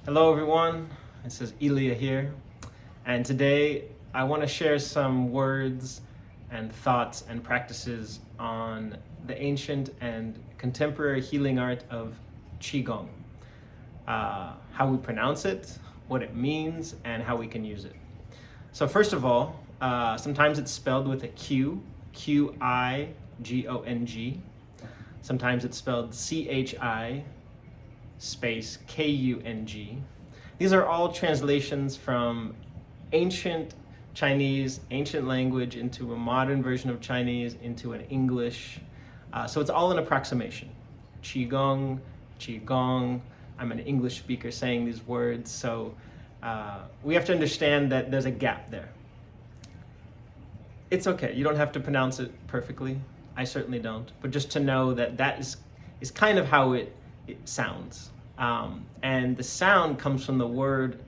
Hello everyone, this is Ilya here, and today I want to share some words and thoughts and practices on the ancient and contemporary healing art of Qigong. How we pronounce it, what it means, and how we can use it. So first of all, sometimes it's spelled with a Q, Qigong. Sometimes it's spelled CHI space Kung. These are all translations from ancient Chinese, ancient language into a modern version of Chinese, into an English. So it's all an approximation. Qigong, Qigong. I'm an English speaker saying these words, so we have to understand that there's a gap there. It's okay, you don't have to pronounce it perfectly. I certainly don't, but just to know that that is kind of how it sounds. And the sound comes from the word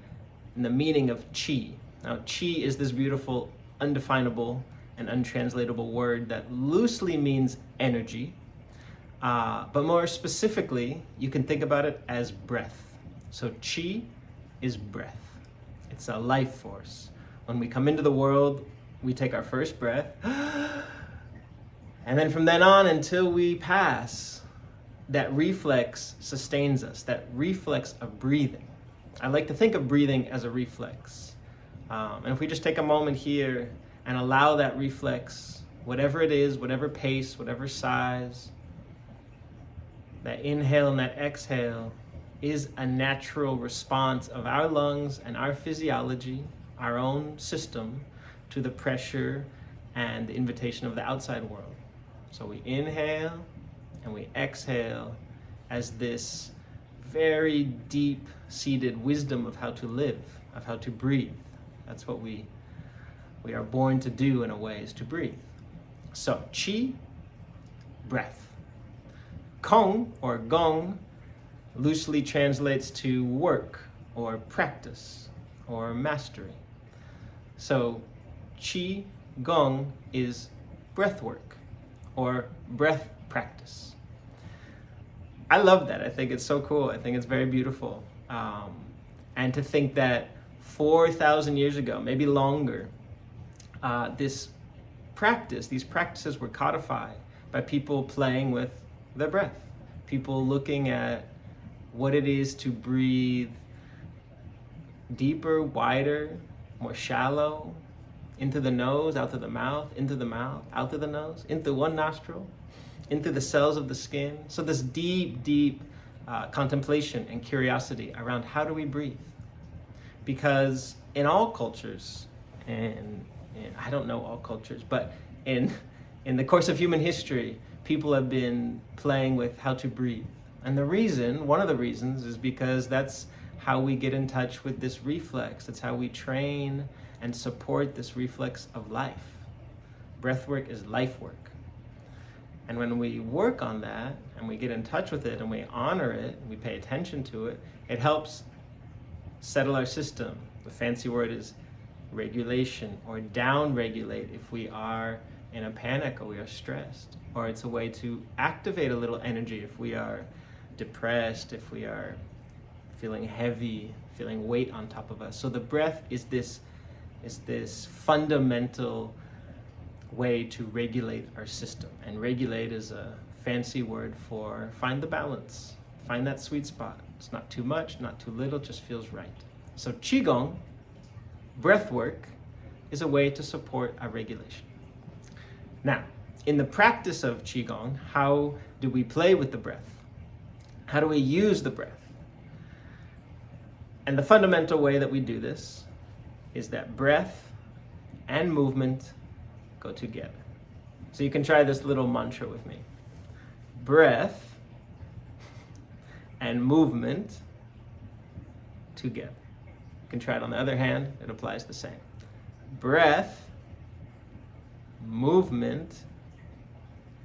and the meaning of qi. Now, qi is this beautiful, undefinable, and untranslatable word that loosely means energy. But more specifically, you can think about it as breath. So qi is breath. It's a life force. When we come into the world, we take our first breath. And then from then on until we pass, that reflex sustains us, that reflex of breathing. I like to think of breathing as a reflex. And if we just take a moment here and allow that reflex, whatever it is, whatever pace, whatever size, that inhale and that exhale is a natural response of our lungs and our physiology, our own system, to the pressure and the invitation of the outside world. So we inhale and we exhale as this very deep-seated wisdom of how to live, of how to breathe. That's what we are born to do in a way, is to breathe. So qi, breath. Kong or gong loosely translates to work or practice or mastery. So qi gong is breath work or breath practice. I love that. I think it's so cool. I think it's very beautiful. And to think that 4,000 years ago, maybe longer, these practices were codified by people playing with their breath, people looking at what it is to breathe deeper, wider, more shallow, into the nose, out to the mouth, into the mouth, out to the nose, into one nostril, into the cells of the skin. So this deep contemplation and curiosity around how do we breathe? Because in all cultures, and I don't know all cultures, but in the course of human history, people have been playing with how to breathe. And one of the reasons is because that's how we get in touch with this reflex. That's how we train and support this reflex of life. Breathwork is life work. And when we work on that and we get in touch with it and we honor it, and we pay attention to it, it helps settle our system. The fancy word is regulation, or down-regulate if we are in a panic or we are stressed. Or it's a way to activate a little energy if we are depressed, if we are feeling heavy, feeling weight on top of us. So the breath is this fundamental way to regulate our system. And regulate is a fancy word for find the balance, find that sweet spot. It's not too much, not too little, just feels right. So Qigong, breath work, is a way to support our regulation. Now, in the practice of Qigong, how do we play with the breath? How do we use the breath? And the fundamental way that we do this is that breath and movement go together. So you can try this little mantra with me. Breath and movement together. You can try it on the other hand, it applies the same. Breath, movement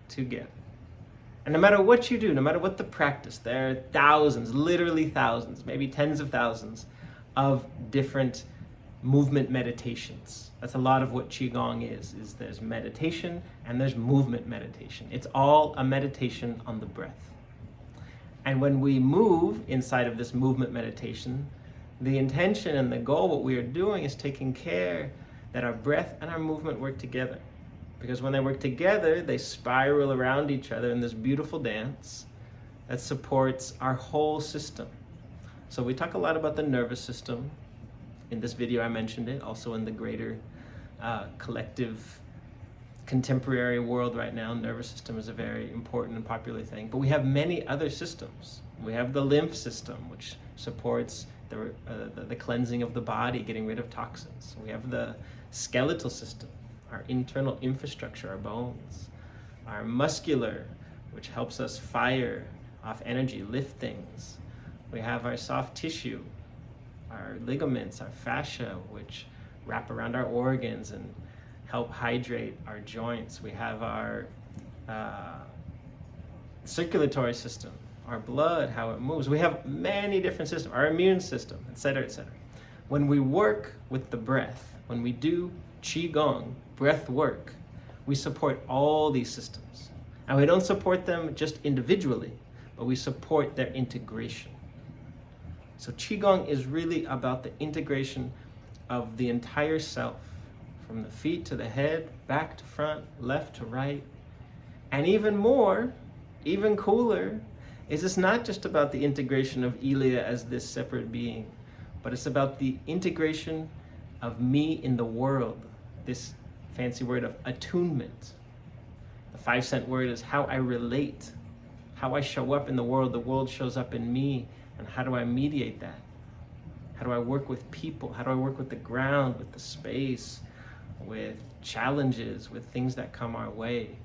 together. And no matter what you do, no matter what the practice, there are thousands, literally thousands, maybe tens of thousands of different movement meditations. That's a lot of what Qigong is there's meditation and there's movement meditation. It's all a meditation on the breath. And when we move inside of this movement meditation, the intention and the goal, what we are doing is taking care that our breath and our movement work together. Because when they work together, they spiral around each other in this beautiful dance that supports our whole system. So we talk a lot about the nervous system. In this video I mentioned it, also in the greater collective contemporary world right now, nervous system is a very important and popular thing. But we have many other systems. We have the lymph system, which supports the cleansing of the body, getting rid of toxins. We have the skeletal system, our internal infrastructure, our bones. Our muscular, which helps us fire off energy, lift things. We have our soft tissue, our ligaments, our fascia, which wrap around our organs and help hydrate our joints. We have our circulatory system, our blood, how it moves. We have many different systems, our immune system, etc., etc. When we work with the breath, when we do Qigong, breath work, we support all these systems. And we don't support them just individually, but we support their integration. So Qigong is really about the integration of the entire self, from the feet to the head, back to front, left to right. And even more, even cooler, is it's not just about the integration of Ilya as this separate being, but it's about the integration of me in the world, this fancy word of attunement. The 5-cent word is how I relate, how I show up in the world shows up in me, and how do I mediate that? How do I work with people? How do I work with the ground, with the space, with challenges, with things that come our way?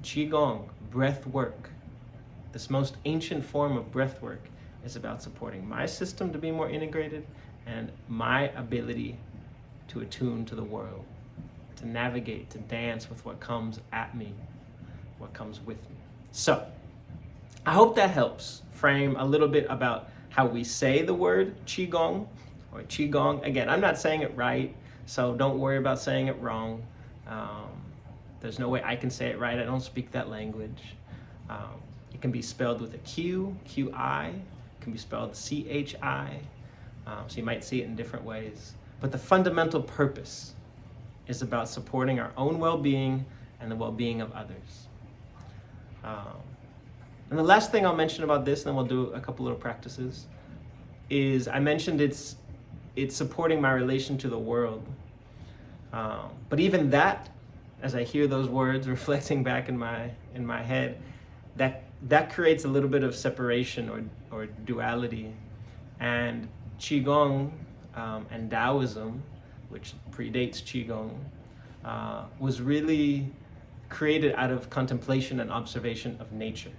Qigong, breath work, this most ancient form of breath work, is about supporting my system to be more integrated and my ability to attune to the world, to navigate, to dance with what comes at me, what comes with me. So, I hope that helps frame a little bit about how we say the word Qigong or Qigong. Again, I'm not saying it right, so don't worry about saying it wrong. There's no way I can say it right. I don't speak that language. It can be spelled with a Q, Q-I. It can be spelled C-H-I. So you might see it in different ways. But the fundamental purpose is about supporting our own well-being and the well-being of others. And the last thing I'll mention about this, and then we'll do a couple little practices, is I mentioned it's supporting my relation to the world. But even that, as I hear those words reflecting back in my head, that creates a little bit of separation or duality. And Qigong and Taoism, which predates Qigong, was really created out of contemplation and observation of nature.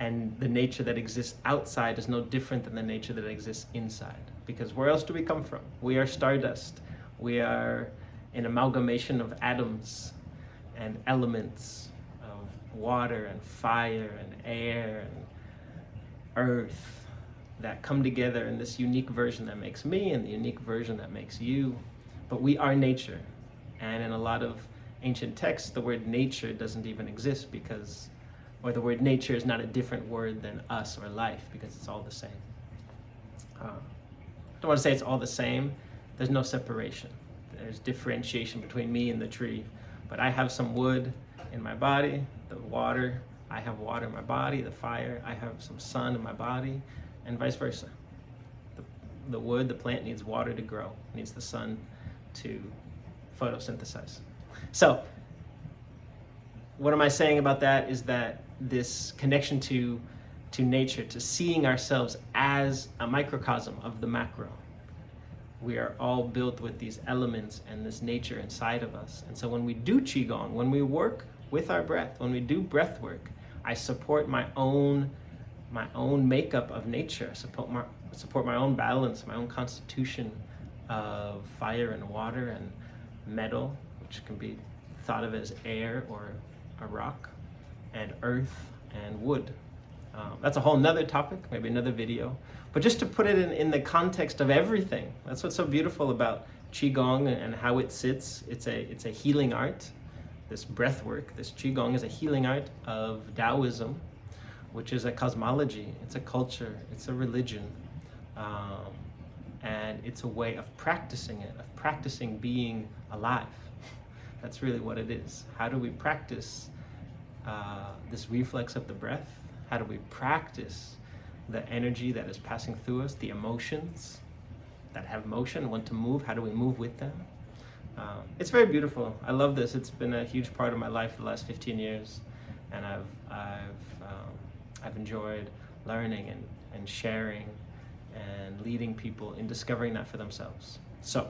And the nature that exists outside is no different than the nature that exists inside. Because where else do we come from? We are stardust. We are an amalgamation of atoms and elements, of water and fire and air and earth, that come together in this unique version that makes me and the unique version that makes you. But we are nature. And in a lot of ancient texts, the word nature doesn't even exist or the word nature is not a different word than us or life, because it's all the same. I don't want to say it's all the same. There's no separation. There's differentiation between me and the tree. But I have some wood in my body, the water. I have water in my body, the fire. I have some sun in my body, and vice versa. The wood, the plant, needs water to grow, needs the sun to photosynthesize. So, what am I saying about that is that this connection to nature, to seeing ourselves as a microcosm of the macro. We are all built with these elements and this nature inside of us. And so when we do Qigong, when we work with our breath, when we do breath work, I support my own makeup of nature. I support my own balance, my own constitution of fire and water and metal, which can be thought of as air or a rock, and earth and wood. That's a whole nother topic, maybe another video. But just to put it in the context of everything, that's what's so beautiful about Qigong and how it sits. It's a healing art. This breath work, this Qigong, is a healing art of Taoism, which is a cosmology, it's a culture, it's a religion, and it's a way of practicing it, of practicing being alive. That's really what it is. How do we practice this reflex of the breath? How do we practice the energy that is passing through us, the emotions that have motion, want to move? How do we move with them? It's very beautiful. I love this. It's been a huge part of my life for the last 15 years, and I've enjoyed learning and sharing and leading people in discovering that for themselves. So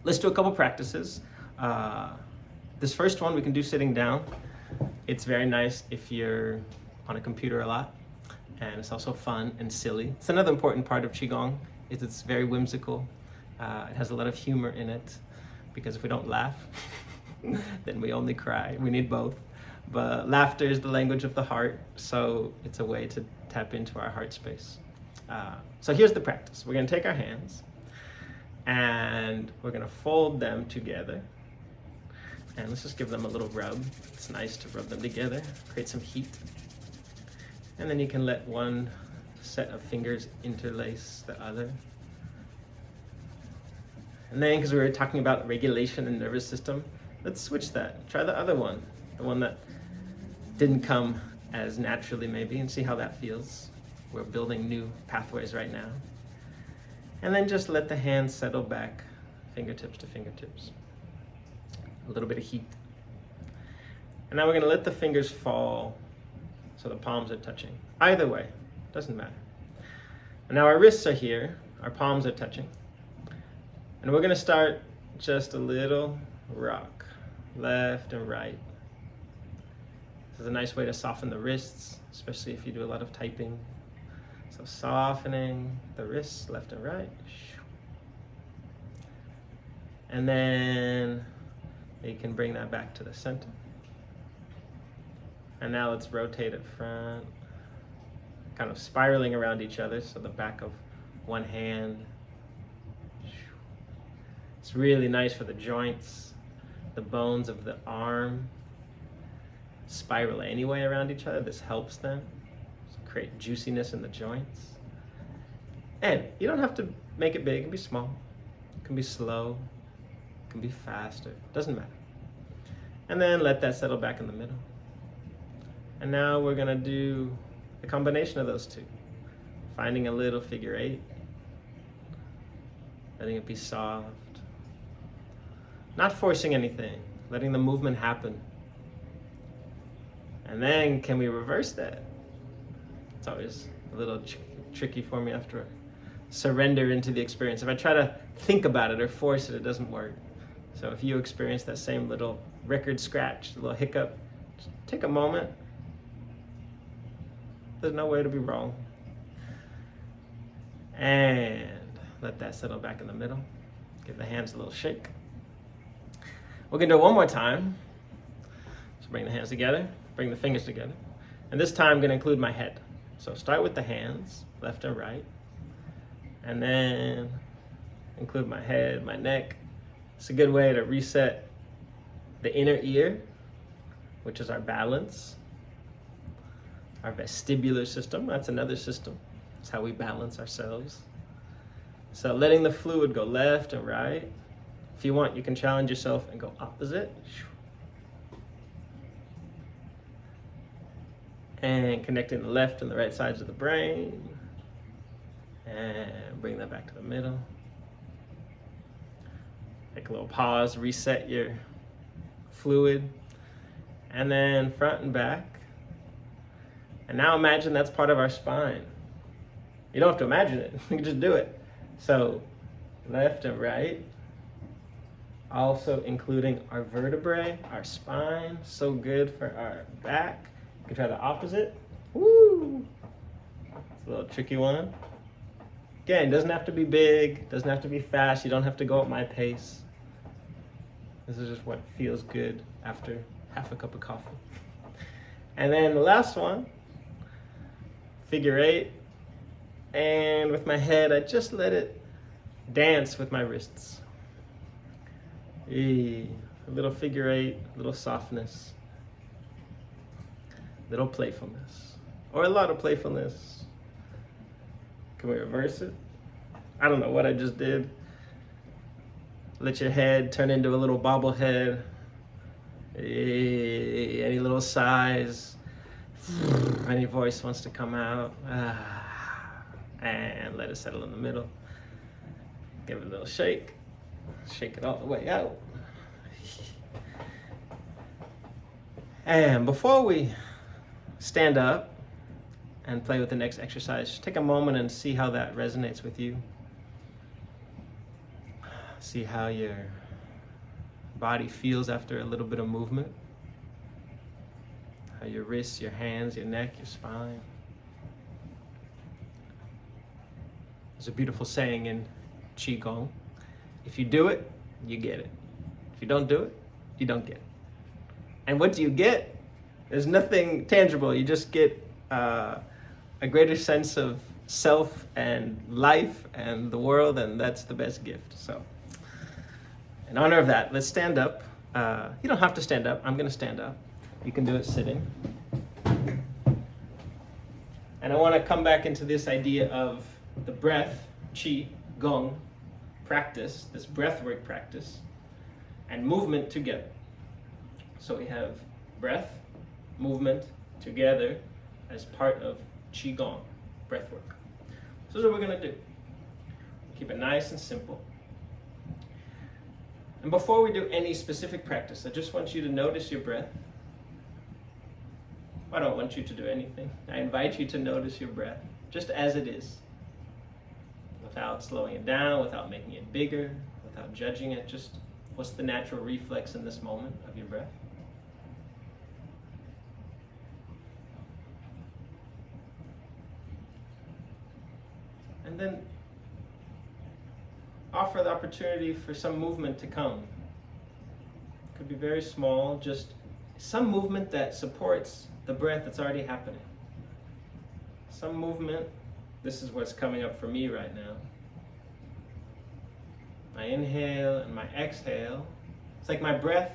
let's do a couple practices. This first one we can do sitting down. It's very nice if you're on a computer a lot, and it's also fun and silly. It's another important part of Qigong, is it's very whimsical. It has a lot of humor in it, because if we don't laugh, then we only cry. We need both. But laughter is the language of the heart, so it's a way to tap into our heart space. So here's the practice. We're gonna take our hands and we're gonna fold them together. And let's just give them a little rub. It's nice to rub them together, create some heat. And then you can let one set of fingers interlace the other. And then, because we were talking about regulation and nervous system, let's switch that. Try the other one, the one that didn't come as naturally maybe, and see how that feels. We're building new pathways right now. And then just let the hands settle back, fingertips to fingertips. A little bit of heat. And now we're gonna let the fingers fall so the palms are touching. Either way, doesn't matter. And now our wrists are here, our palms are touching. And we're gonna start just a little rock, left and right. This is a nice way to soften the wrists, especially if you do a lot of typing. So softening the wrists, left and right. And then you can bring that back to the center. And now let's rotate it front, kind of spiraling around each other, so the back of one hand. It's really nice for the joints, the bones of the arm spiral anyway around each other. This helps them create juiciness in the joints. And you don't have to make it big. It can be small, it can be slow, it can be faster, doesn't matter. And then let that settle back in the middle. And now we're gonna do a combination of those two. Finding a little figure 8, letting it be soft, not forcing anything, letting the movement happen. And then can we reverse that? It's always a little tricky for me after I surrender into the experience. If I try to think about it or force it, it doesn't work. So if you experience that same little record scratch, a little hiccup, just take a moment. There's no way to be wrong. And let that settle back in the middle. Give the hands a little shake. We're gonna do it one more time. So bring the hands together, bring the fingers together. And this time I'm gonna include my head. So start with the hands, left and right. And then include my head, my neck. It's a good way to reset the inner ear, which is our balance. Our vestibular system, that's another system. It's how we balance ourselves. So letting the fluid go left and right. If you want, you can challenge yourself and go opposite. And connecting the left and the right sides of the brain. And bring that back to the middle. Take a little pause, reset your fluid. And then front and back. And now imagine that's part of our spine. You don't have to imagine it, you can just do it. So left and right, also including our vertebrae, our spine, so good for our back. You can try the opposite. Woo! It's a little tricky one. Again, doesn't have to be big, doesn't have to be fast, you don't have to go at my pace. This is just what feels good after half a cup of coffee. And then the last one, figure 8, and with my head, I just let it dance with my wrists. A little figure 8, a little softness, little playfulness. or a lot of playfulness. Can we reverse it? I don't know what I just did. Let your head turn into a little bobblehead. Any little sighs. Any voice wants to come out. And let it settle in the middle. Give it a little shake. Shake it all the way out. And before we stand up and play with the next exercise, just take a moment and see how that resonates with you. See how your body feels after a little bit of movement. How your wrists, your hands, your neck, your spine. There's a beautiful saying in Qigong: if you do it, you get it. If you don't do it, you don't get it. And what do you get? There's nothing tangible. You just get a greater sense of self and life and the world, and that's the best gift. So, in honor of that, let's stand up. You don't have to stand up. I'm going to stand up. You can do it sitting. And I want to come back into this idea of the breath, Qigong practice, this breathwork practice, and movement together. So we have breath, movement together as part of Qigong, breathwork. So this is what we're going to do. Keep it nice and simple. And before we do any specific practice, I just want you to notice your breath. I don't want you to do anything. I invite you to notice your breath, just as it is, without slowing it down, without making it bigger, without judging it. Just what's the natural reflex in this moment of your breath? And then offer the opportunity for some movement to come. It could be very small, just some movement that supports the breath that's already happening. Some movement. This is what's coming up for me right now. My inhale and my exhale. It's like my breath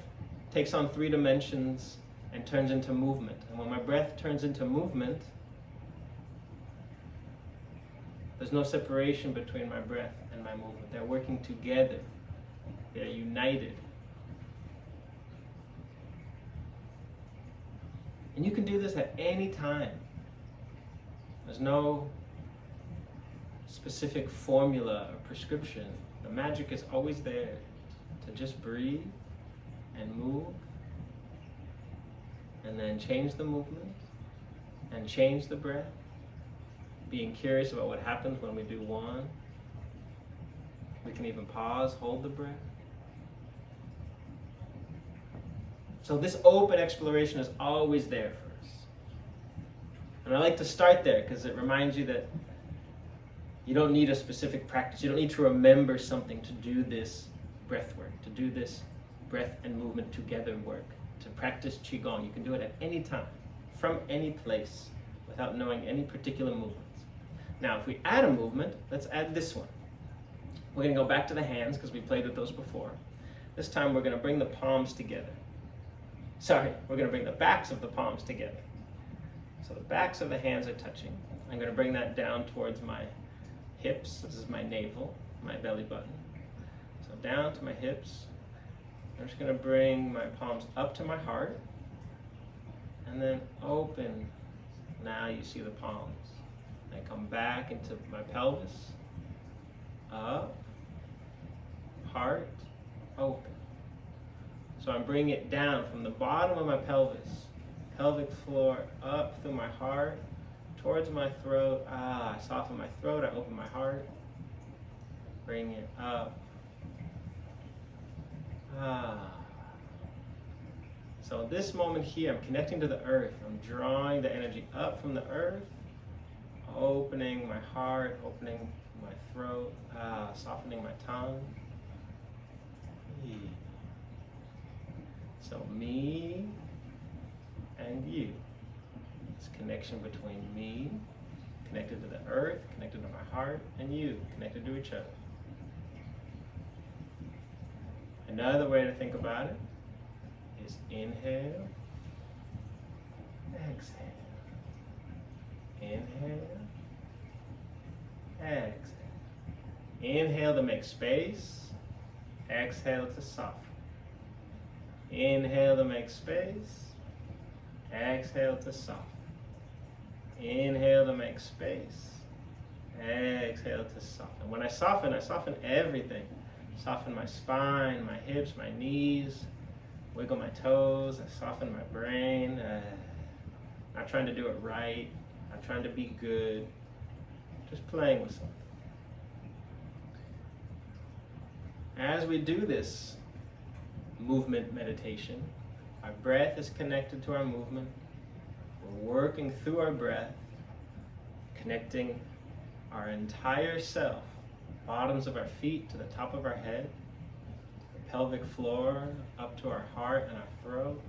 takes on 3 dimensions and turns into movement. And when my breath turns into movement, there's no separation between my breath and my movement. They're working together. They're united. And you can do this at any time. There's no specific formula or prescription. The magic is always there to just breathe and move, and then change the movement and change the breath, being curious about what happens when we do one. We can even pause, hold the breath. So this open exploration is always there for us. And I like to start there because it reminds you that you don't need a specific practice. You don't need to remember something to do this breath work, to do this breath and movement together work, to practice Qigong. You can do it at any time, from any place, without knowing any particular movements. Now, if we add a movement, let's add this one. We're going to go back to the hands because we played with those before. This time we're going to bring the palms together. Sorry, we're going to bring the backs of the palms together. So the backs of the hands are touching. I'm going to bring that down towards my hips. This is my navel, my belly button. So down to my hips. I'm just going to bring my palms up to my heart. And then open. Now you see the palms. I come back into my pelvis. Up. Heart. Open. So I'm bringing it down from the bottom of my pelvis, pelvic floor, up through my heart, towards my throat. I soften my throat, I open my heart. Bring it up. So this moment here, I'm connecting to the earth. I'm drawing the energy up from the earth, opening my heart, opening my throat, softening my tongue. So me and you. This connection between me, connected to the earth, connected to my heart, and you, connected to each other. Another way to think about it is inhale, exhale. Inhale. Exhale. Inhale to make space. Exhale to soften. Inhale to make space. Exhale to soften. Inhale to make space. Exhale to soften. When I soften everything. Soften my spine, my hips, my knees. Wiggle my toes. I soften my brain. Not trying to do it right. Not trying to be good. Just playing with something. As we do this movement meditation, our breath is connected to our movement. We're working through our breath, connecting our entire self, bottoms of our feet to the top of our head, the pelvic floor up to our heart and our throat,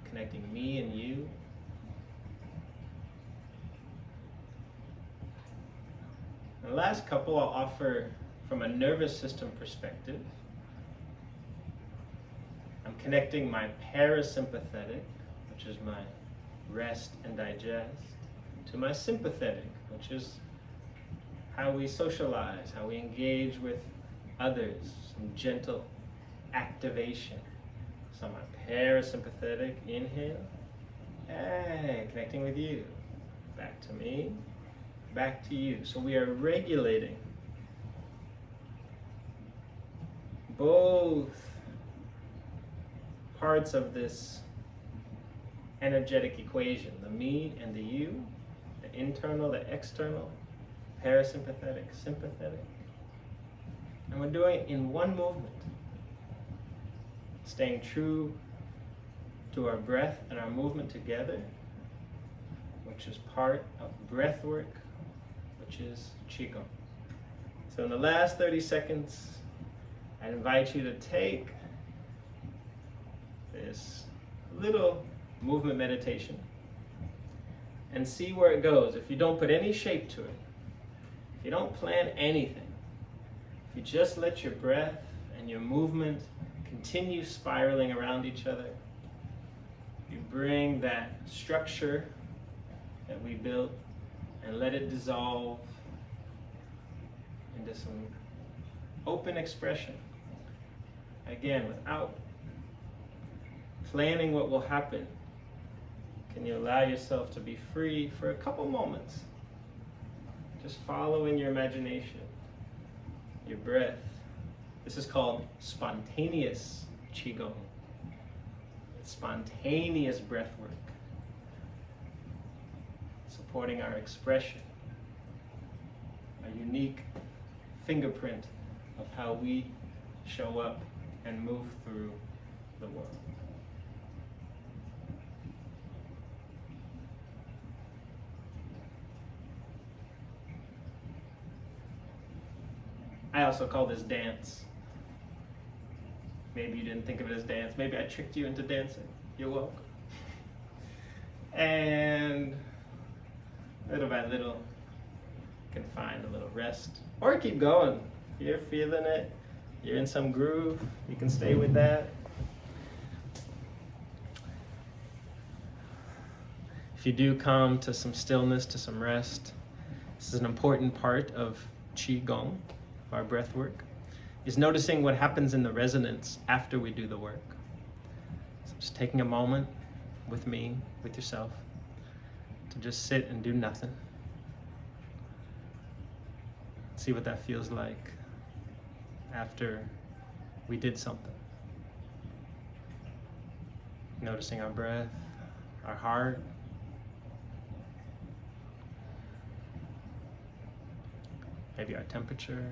connecting me and you. And the last couple I'll offer from a nervous system perspective. I'm connecting my parasympathetic, which is my rest and digest, to my sympathetic, which is how we socialize, how we engage with others, some gentle activation. So my parasympathetic, inhale, hey, connecting with you. Back to me, back to you. So we are regulating both parts of this energetic equation, the me and the you, the internal, the external, parasympathetic, sympathetic. And we're doing it in one movement, staying true to our breath and our movement together, which is part of breathwork, which is Qigong. So in the last 30 seconds, I invite you to take this little movement meditation and see where it goes. If you don't put any shape to it, if you don't plan anything, if you just let your breath and your movement continue spiraling around each other, you bring that structure that we built and let it dissolve into some open expression. Again, without planning what will happen, can you allow yourself to be free for a couple moments? Just following your imagination, your breath. This is called spontaneous Qigong. It's spontaneous breath work, supporting our expression, a unique fingerprint of how we show up and move through the world. I also call this dance. Maybe you didn't think of it as dance. Maybe I tricked you into dancing. You're welcome. And little by little, you can find a little rest. Or keep going. If you're feeling it, you're in some groove, you can stay with that. If you do come to some stillness, to some rest, this is an important part of Qigong, of our breath work, is noticing what happens in the resonance after we do the work. So just taking a moment with me, with yourself, to just sit and do nothing. See what that feels like after we did something. Noticing our breath, our heart, maybe our temperature.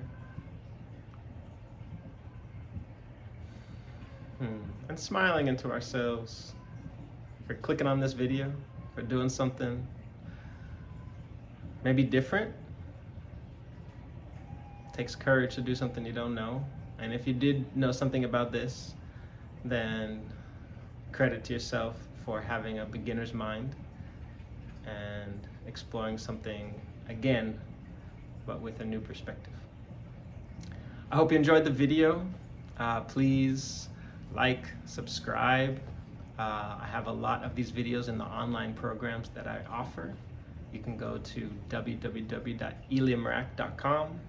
And smiling into ourselves for clicking on this video, for doing something maybe different. It takes courage to do something you don't know. And if you did know something about this, then credit to yourself for having a beginner's mind and exploring something again, but with a new perspective. I hope you enjoyed the video. Please like, subscribe. I have a lot of these videos in the online programs that I offer. you can go to www.eliamrack.com,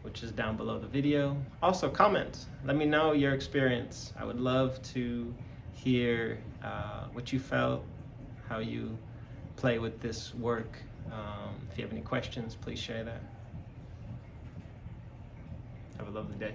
which is down below the video. Also, comment. Let me know your experience. I would love to hear what you felt, how you play with this work. If you have any questions, please share that. Have a lovely day.